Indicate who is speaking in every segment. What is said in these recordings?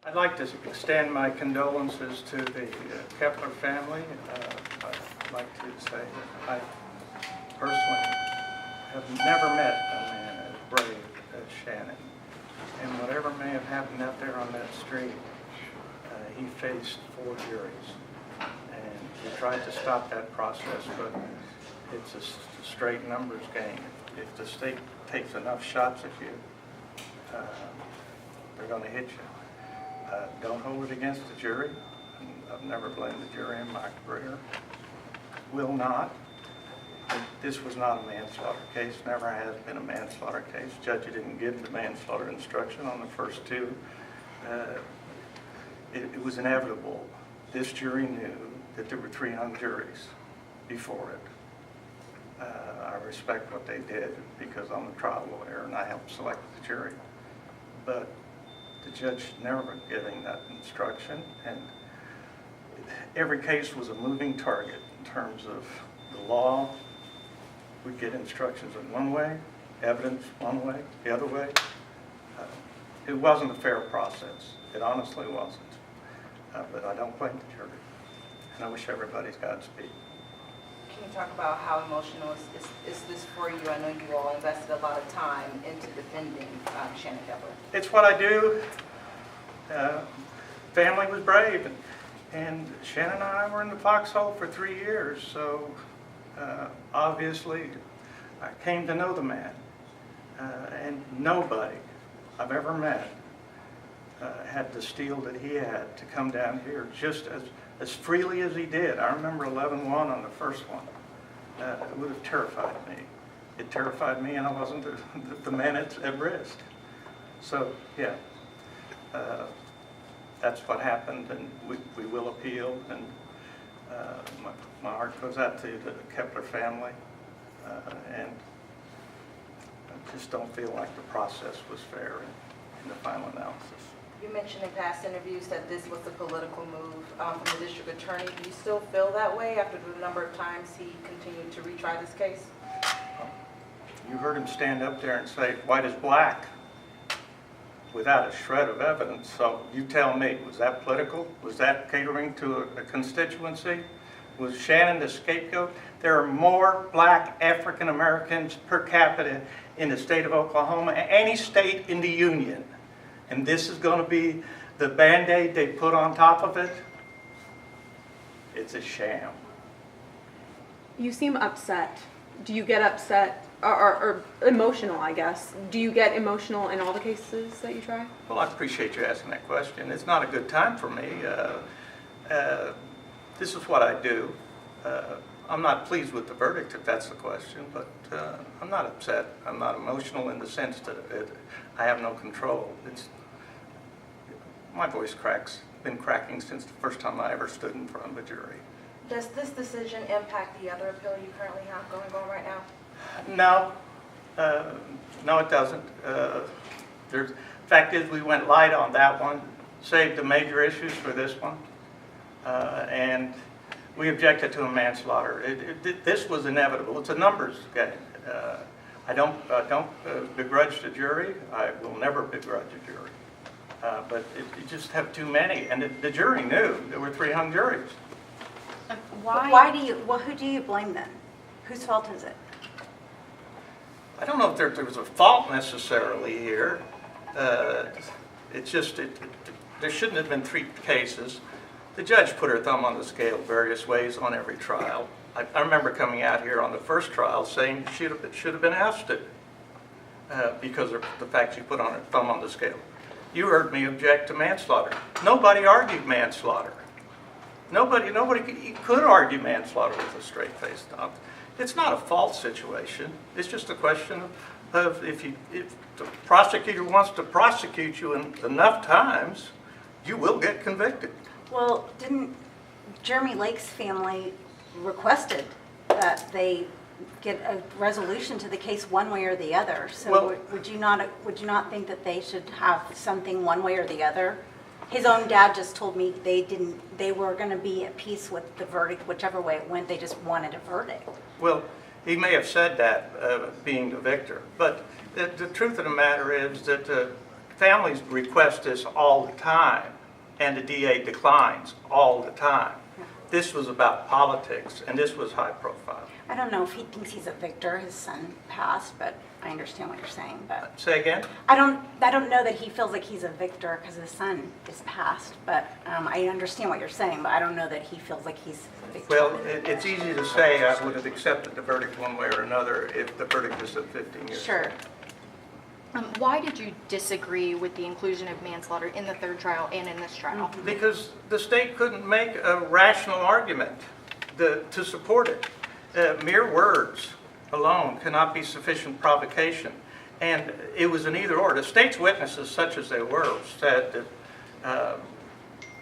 Speaker 1: I'd like to extend my condolences to the Kepler family. I'd like to say that I personally have never met a man as brave as Shannon. And whatever may have happened out there on that street, he faced 4 juries. And he tried to stop that process, but it's a straight numbers game. If the state takes enough shots at you, they're going to hit you. Don't hold it against the jury. I've never blamed the jury in my career. Will not. This was not a manslaughter case, never has been a manslaughter case. Judge didn't give the manslaughter instruction on the first 2. It was inevitable. This jury knew that there were 3 hung juries before it. I respect what they did because I'm a trial lawyer and I helped select the jury. But the judge never giving that instruction, and every case was a moving target in terms of the law. We'd get instructions in one way, evidence one way, the other way. It wasn't a fair process. It honestly wasn't. But I don't blame the jury, and I wish everybody's Godspeed.
Speaker 2: Can you talk about how emotional is this for you? I know you all invested a lot of time into defending Shannon Kepler.
Speaker 1: It's what I do. Family was brave, and Shannon and I were in the foxhole for 3 years, so obviously I came to know the man, and nobody I've ever met had the steel that he had to come down here just as freely as he did. I remember 11-1 on the first one. It would have terrified me. It terrified me, and I wasn't the man at risk. So, yeah, that's what happened, and we will appeal, and my heart goes out to the Kepler family, and I just don't feel like the process was fair in the final analysis.
Speaker 2: You mentioned in past interviews that this was a political move from the district attorney. Do you still feel that way after the number of times he continued to retry this case?
Speaker 1: You heard him stand up there and say, white is black, without a shred of evidence. So you tell me, was that political? Was that catering to a constituency? Was Shannon the scapegoat? There are more black African Americans per capita in the state of Oklahoma, any state in the union. And this is going to be the Band-Aid they put on top of it? It's a sham.
Speaker 3: You seem upset. Do you get upset or emotional, I guess? Do you get emotional in all the cases that you try?
Speaker 1: Well, I appreciate you asking that question. It's not a good time for me. This is what I do. I'm not pleased with the verdict, if that's the question, but I'm not upset. I'm not emotional in the sense that I have no control. My voice cracks. Been cracking since the first time I ever stood in front of a jury.
Speaker 2: Does this decision impact the other appeal you currently have going on right now?
Speaker 1: No, it doesn't. The fact is, we went light on that one, saved the major issues for this one, and we objected to a manslaughter. This was inevitable. It's a numbers game. I don't begrudge the jury. I will never begrudge a jury. But you just have too many, and the jury knew there were 3 hung juries.
Speaker 4: Why do you? Well, who do you blame then? Whose fault is it?
Speaker 1: I don't know if there was a fault necessarily here. It's just there shouldn't have been 3 cases. The judge put her thumb on the scale various ways on every trial. I remember coming out here on the first trial saying she should have been ousted because of the fact she put on her thumb on the scale. You heard me object to manslaughter. Nobody argued manslaughter. Nobody could argue manslaughter with a straight face. It's not a fault situation. It's just a question of if the prosecutor wants to prosecute you enough times, you will get convicted.
Speaker 4: Well, didn't Jeremy Lake's family requested that they get a resolution to the case one way or the other? So
Speaker 1: well,
Speaker 4: would you not think that they should have something one way or the other? His own dad just told me they were going to be at peace with the verdict, whichever way it went. They just wanted a verdict.
Speaker 1: Well, he may have said that, being the victor, but the truth of the matter is that families request this all the time, and the DA declines all the time. This was about politics, and this was high profile.
Speaker 4: I don't know if he thinks he's a victor, his son passed, but I understand what you're saying, but
Speaker 1: Say again?
Speaker 4: I don't know that he feels like he's a victor because his son is passed, but I understand what you're saying, but I don't know that he feels like he's a victor.
Speaker 1: Well, it's easy to say I would have accepted the verdict one way or another if the verdict was at 15 years.
Speaker 4: Sure.
Speaker 5: Why did you disagree with the inclusion of manslaughter in the third trial and in this trial?
Speaker 1: Because the state couldn't make a rational argument to support it. Mere words alone cannot be sufficient provocation. And it was an either or. The state's witnesses, such as they were, said that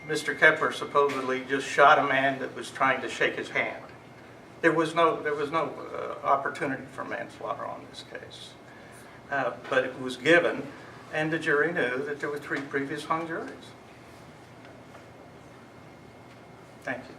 Speaker 1: Mr. Kepler supposedly just shot a man that was trying to shake his hand. There was no opportunity for manslaughter on this case. But it was given, and the jury knew that there were 3 previous hung juries. Thank you.